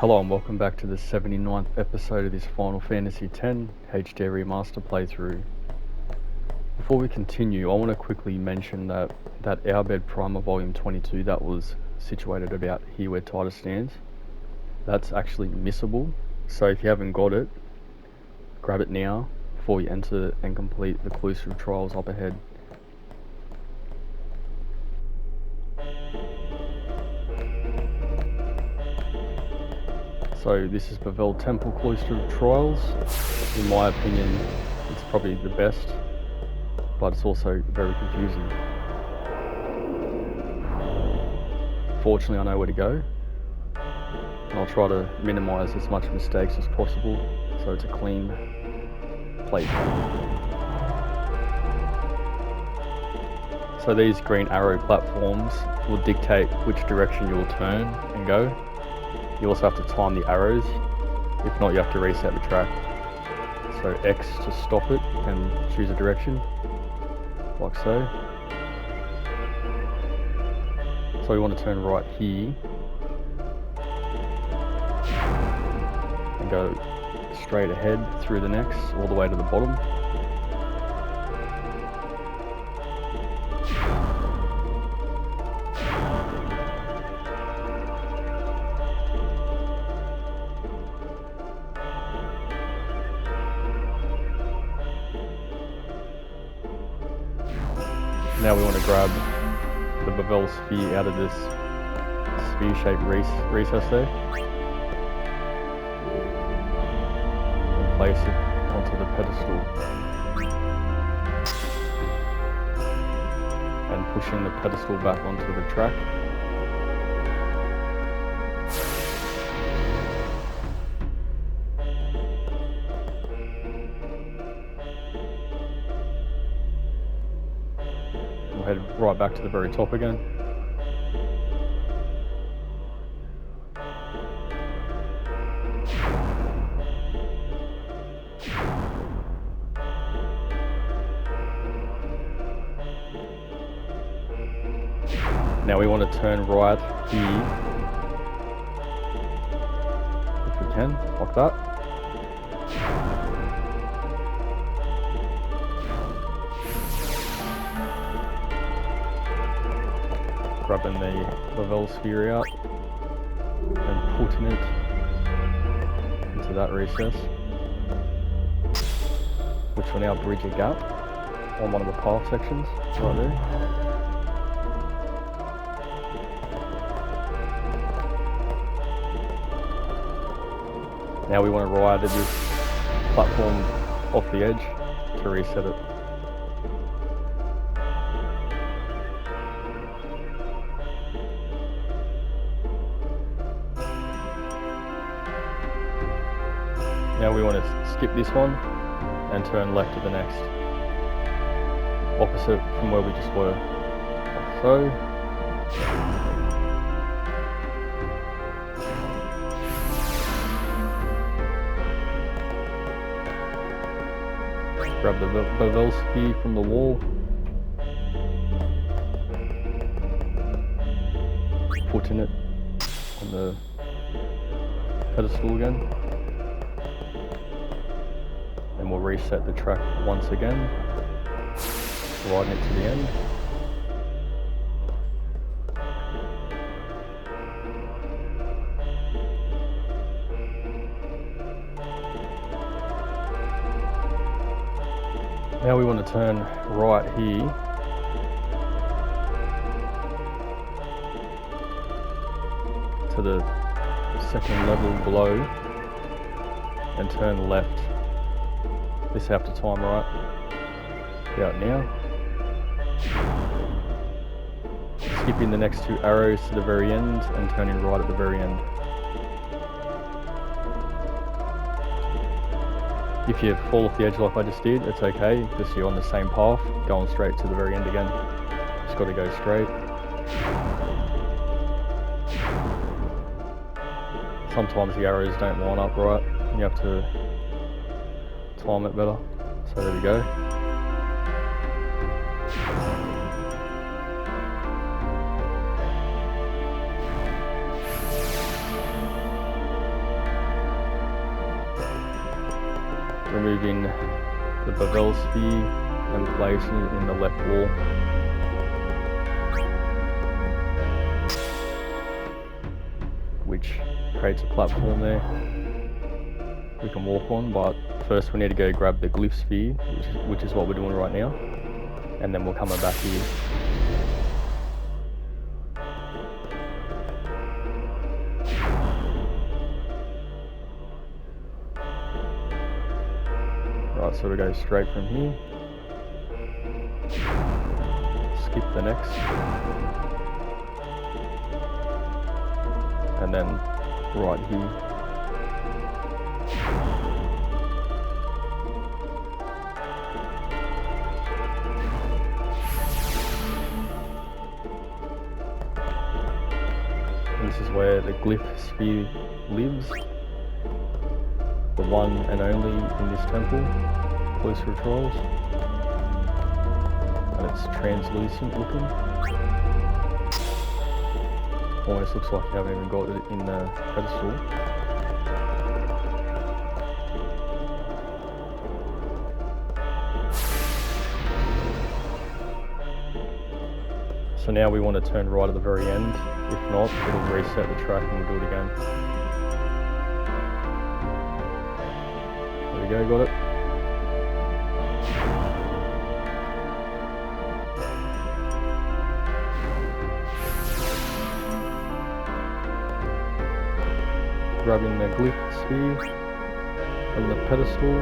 Hello and welcome back to the 79th episode of this Final Fantasy X HD Remaster playthrough. Before we continue, I want to quickly mention that Ourbed Primer Volume 22 that was situated about here where Tidus stands, that's actually missable, so if you haven't got it, grab it now before you enter and complete the Cloister of Trials up ahead. So this is Bevelle Temple Cloister of Trials. In my opinion, it's probably the best, but it's also very confusing. Fortunately, I know where to go, and I'll try to minimise as much mistakes as possible, so it's a clean playthrough. So these green arrow platforms will dictate which direction you'll turn and go. You also have to time the arrows, if not you have to reset the track. So X to stop it and choose a direction, like so. So we want to turn right here and go straight ahead through the necks all the way to the bottom. Now we want to grab the Bevelle Sphere out of this sphere-shaped recess there and place it onto the pedestal, and pushing the pedestal back onto the track. Head right back to the very top again. Now we want to turn right here, if we can, like that. Grabbing the Bevelle Sphere out and putting it into that recess, which will now bridge a gap on one of the path sections right there. Now we want to ride this platform off the edge to reset it. Now we want to skip this one and turn left to the next, opposite from where we just were, like so. Grab the Bevelle Sphere from the wall, putting it on the pedestal again. And we'll reset the track once again, riding it to the end. Now we want to turn right here to the second level below and turn left. This have to time right about now. Skipping the next two arrows to the very end and turning right at the very end. If you fall off the edge like I just did, it's okay, because you're on the same path, going straight to the very end again. Just got to go straight. Sometimes the arrows don't line up right, and you have to time it better. So there we go. removing the Bevelle Sphere and placing it in the left wall. Which creates a platform there we can walk on, but first we need to go grab the glyph sphere, which is what we're doing right now, and then we'll come back here. Right, so we go straight from here, skip the next, and then right here. This is where the glyph sphere lives, the one and only in this temple, Cloister of Trials, and it's translucent looking. Almost looks like you haven't even got it in the pedestal. So now we want to turn right at the very end. If not, it'll reset the track and we'll do it again. There we go, got it. Grabbing the glyph sphere from the pedestal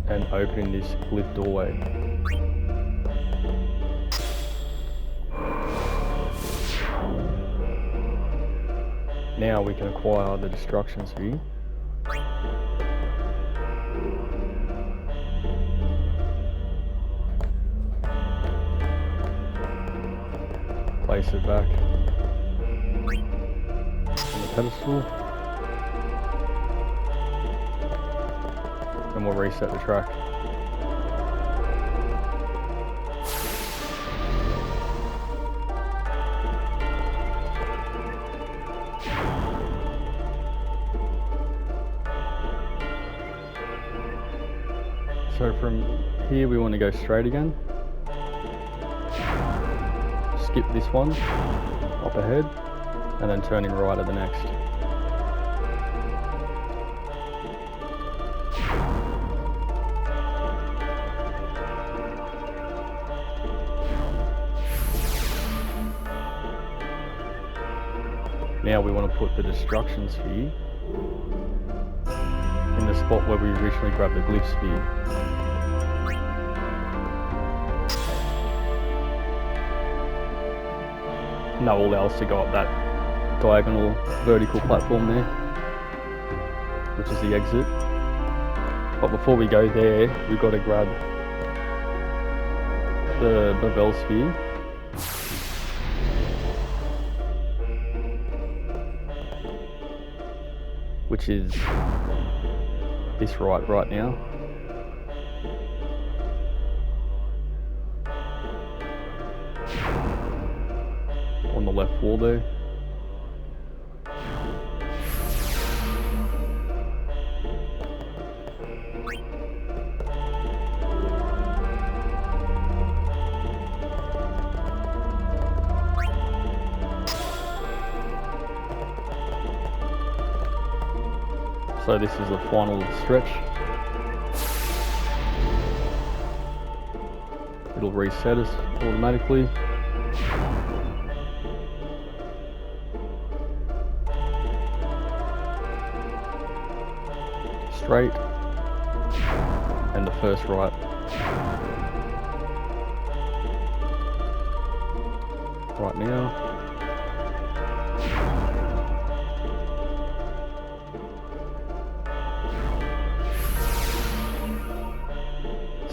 and opening this glyph doorway. Now we can acquire the destruction sphere. Place it back on the pedestal, and we'll reset the track. So from here we want to go straight again, skip this one up ahead, and then turning right at the next. Now we want to put the destruction sphere in the spot where we originally grabbed the glyph sphere. And that will allow us to go up that diagonal vertical platform there, which is the exit. But before we go there, we've got to grab the Bevelle Sphere. Which is this right now. On the left wall there. So this is the final stretch. It'll reset us automatically. Straight. And the first right. Right now.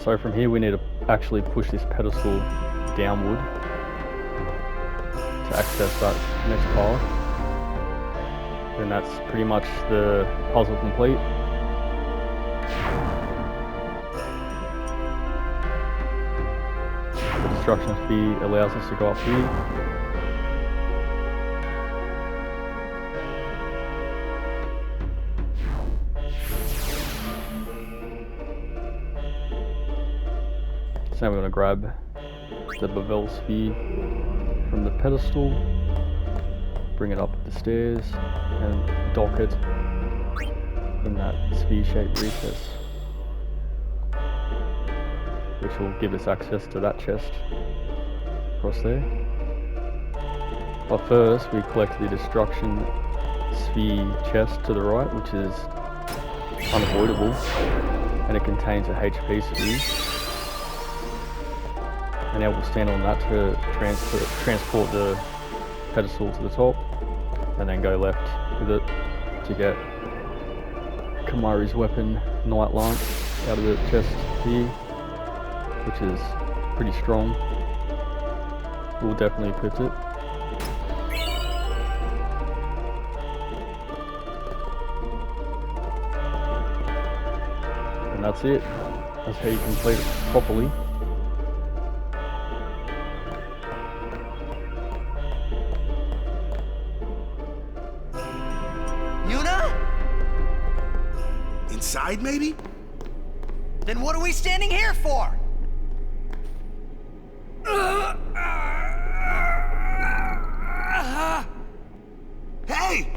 So from here we need to actually push this pedestal downward to access that next path. And that's pretty much the puzzle complete. The destruction sphere allows us to go up here. So now we're going to grab the Bevelle Sphere from the pedestal, bring it up the stairs, and dock it in that sphere-shaped recess, which will give us access to that chest across there. But first, we collect the destruction sphere chest to the right, which is unavoidable, and it contains a HP sphere. And now we'll stand on that to transport the pedestal to the top, and then go left with it to get Kimahri's weapon, Night Lance, out of the chest here, which is pretty strong. We'll definitely equip it. And that's it. That's how you complete it properly. Yuna? Inside, maybe? Then what are we standing here for? Hey!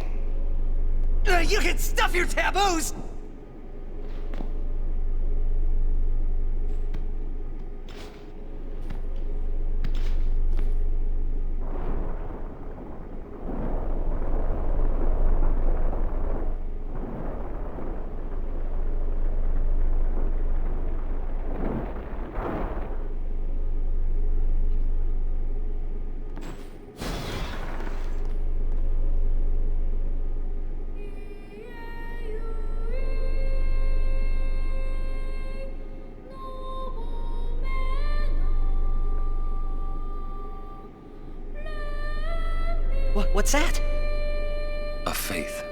You can stuff your taboos! What's that? A faith.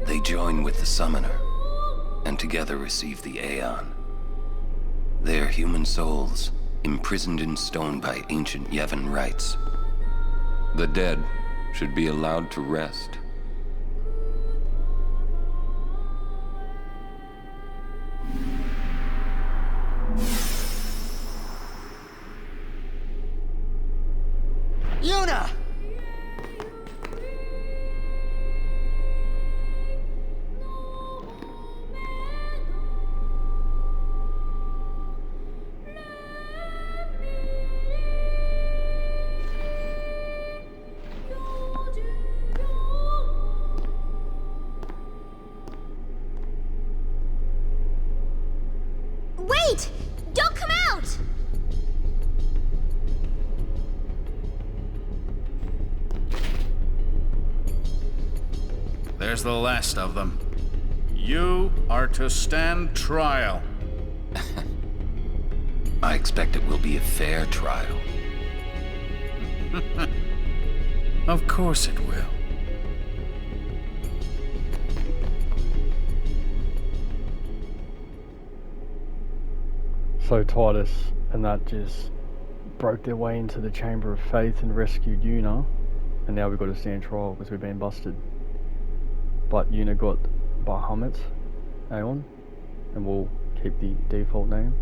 They join with the summoner, and together receive the Aeon. They are human souls, imprisoned in stone by ancient Yevon rites. The dead should be allowed to rest. Yuna! Wait! Don't come out! There's the last of them. You are to stand trial. I expect it will be a fair trial. Of course it will. So Tidus and that just broke their way into the Chamber of Fayth and rescued Yuna, and now we've got to stand trial because we've been busted. But Yuna got Bahamut, Aeon, and we'll keep the default name.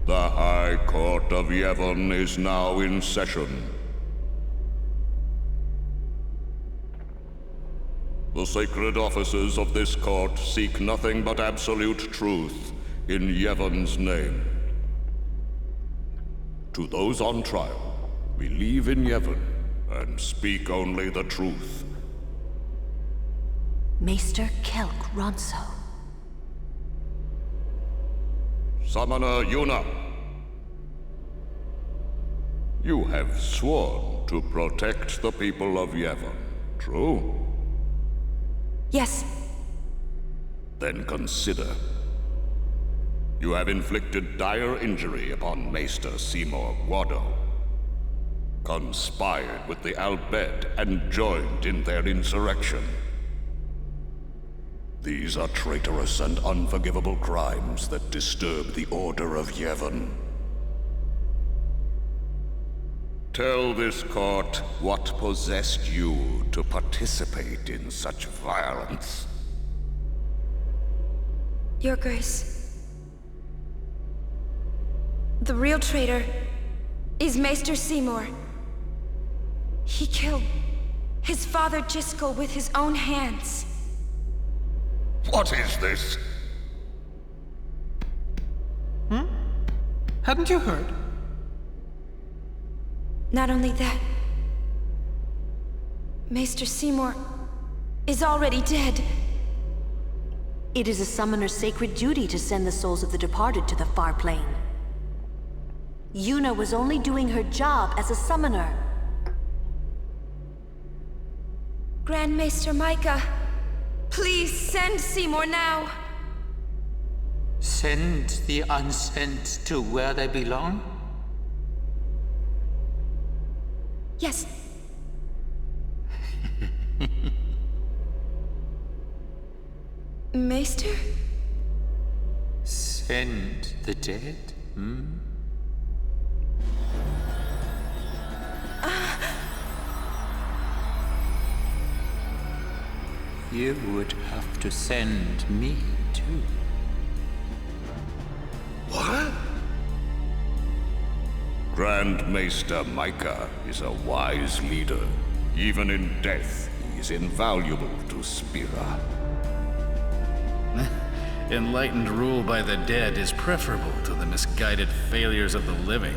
The High Court of Yevon is now in session. The sacred officers of this court seek nothing but absolute truth in Yevon's name. To those on trial, believe in Yevon and speak only the truth. Maester Ronso. Summoner Yuna, you have sworn to protect the people of Yevon, true? Yes. Then consider. You have inflicted dire injury upon Maester Seymour Guado, conspired with the Albed and joined in their insurrection. These are traitorous and unforgivable crimes that disturb the order of Yevon. Tell this court what possessed you to participate in such violence. Your Grace. The real traitor is Maester Seymour. He killed his father Jiskel with his own hands. What is this? Hadn't you heard? Not only that, Maester Seymour is already dead. It is a summoner's sacred duty to send the souls of the departed to the far plane. Yuna was only doing her job as a summoner. Grand Maester Micah, please send Seymour now. Send the unsent to where they belong? Yes. Maester? Send the dead? You would have to send me too. What? Grand Maester Micah is a wise leader. Even in death, he is invaluable to Spira. Enlightened rule by the dead is preferable to the misguided failures of the living.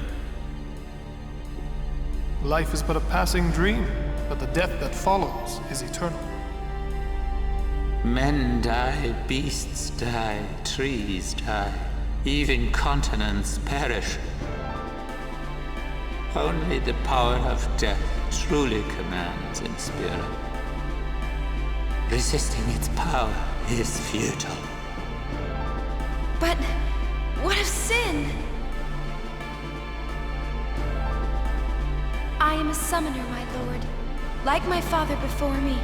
Life is but a passing dream, but the death that follows is eternal. Men die, beasts die, trees die, even continents perish. Only the power of death truly commands in Spira. Resisting its power is futile. But what of sin? I am a summoner, my lord, like my father before me.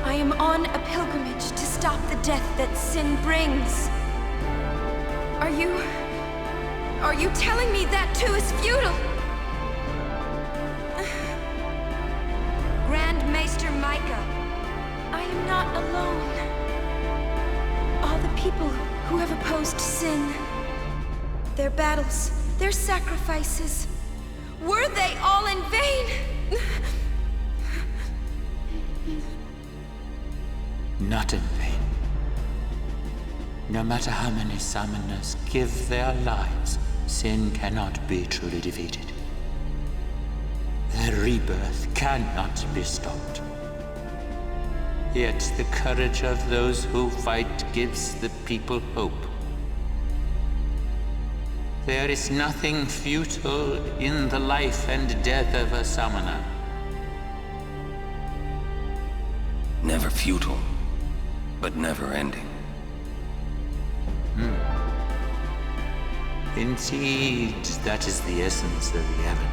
I am on a pilgrimage to stop the death that sin brings. Are you telling me that too is futile? Grand Maester Micah, I am not alone. All the people who have opposed sin, their battles, their sacrifices, were they all in vain? Not in vain. No matter how many summoners give their lives, sin cannot be truly defeated. Their rebirth cannot be stopped. Yet the courage of those who fight gives the people hope. There is nothing futile in the life and death of a summoner. Never futile, but never ending. Indeed, that is the essence of Yevon.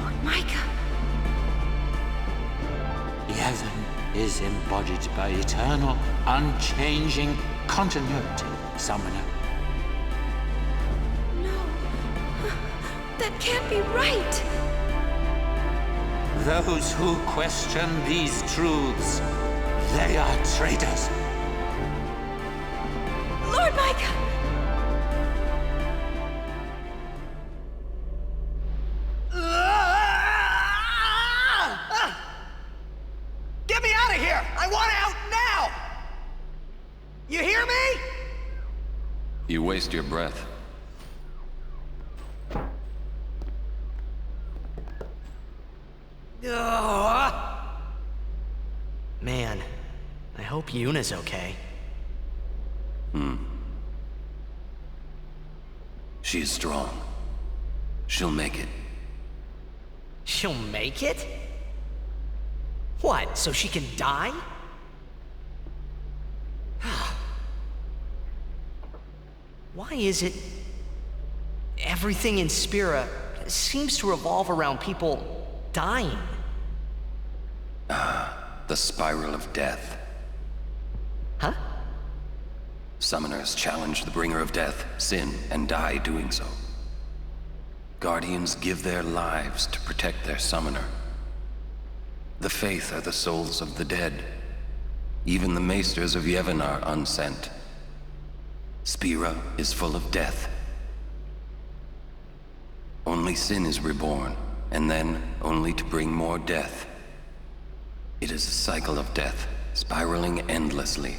Lord Micah. Yevon is embodied by eternal, unchanging continuity, summoner. No. That can't be right. Those who question these truths, they are traitors. Lord Micah! Get me out of here! I want out now! You hear me? You waste your breath. Man, I hope Yuna's okay. She is strong. She'll make it. She'll make it? What, so she can die? Why is it everything in Spira seems to revolve around people dying? The spiral of death. Huh? Summoners challenge the bringer of death, sin, and die doing so. Guardians give their lives to protect their summoner. The Fayth are the souls of the dead. Even the Maesters of Yevon are unsent. Sphere is full of death. Only sin is reborn, and then only to bring more death. It is a cycle of death, spiraling endlessly.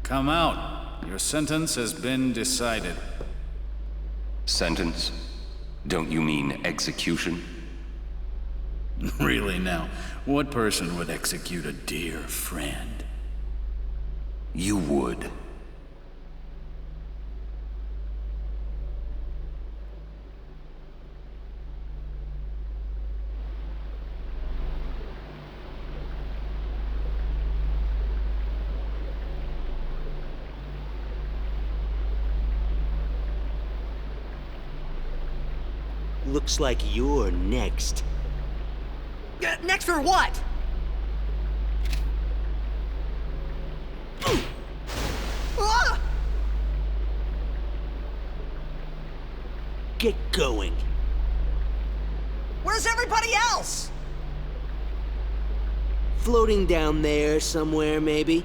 Come out. Your sentence has been decided. Sentence? Don't you mean execution? Really now, what person would execute a dear friend? You would. Looks like you're next. Next for what? Get going. Where's everybody else? Floating down there somewhere, maybe?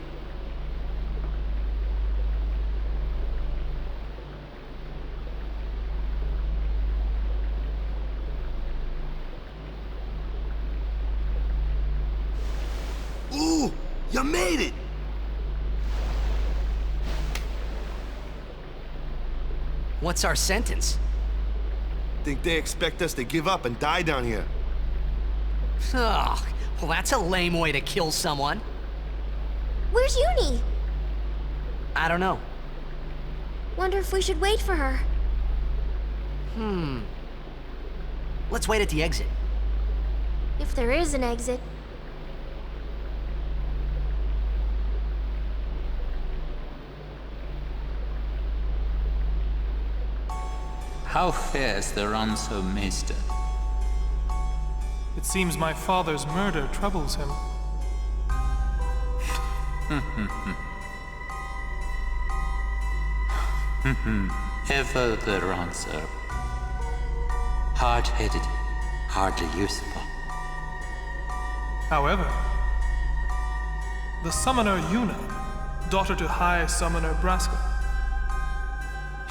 Ooh, you made it! What's our sentence? Think they expect us to give up and die down here. Ugh, well, that's a lame way to kill someone. Where's Uni? I don't know. Wonder if we should wait for her. Let's wait at the exit. If there is an exit. How fares the Ronso Maester? It seems my father's murder troubles him. Ever the Remster. Hard-headed, hardly useful. However, the summoner Yuna, daughter to High Summoner Braska,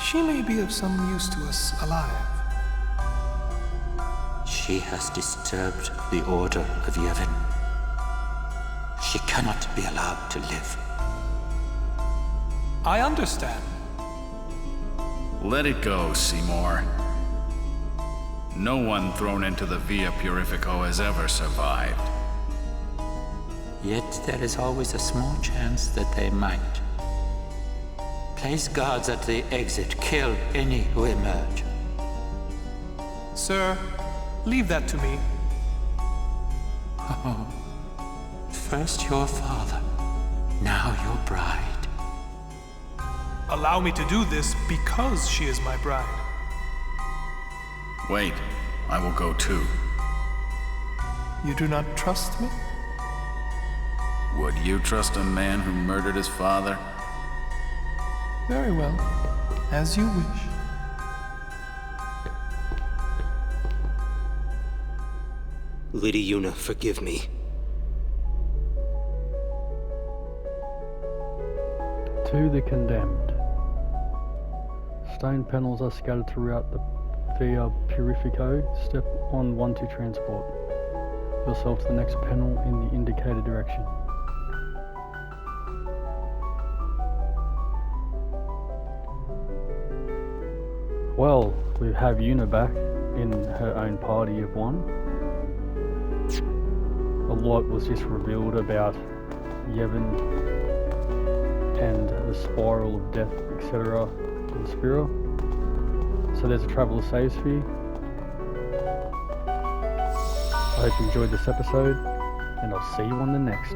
she may be of some use to us alive. She has disturbed the Order of Yevon. She cannot be allowed to live. I understand. Let it go, Seymour. No one thrown into the Via Purifico has ever survived. Yet there is always a small chance that they might. Place guards at the exit. Kill any who emerge. Sir, leave that to me. First your father, now your bride. Allow me to do this because she is my bride. Wait, I will go too. You do not trust me? Would you trust a man who murdered his father? Very well. As you wish. Lady Yuna, forgive me. To the condemned. Stone panels are scattered throughout the Via Purifico. Step on 1 to transport yourself to the next panel in the indicated direction. Well, we have Yuna back in her own party of one. A lot was just revealed about Yevon and the spiral of death, etc. in Sphere. So there's a traveler save sphere. I hope you enjoyed this episode, and I'll see you on the next.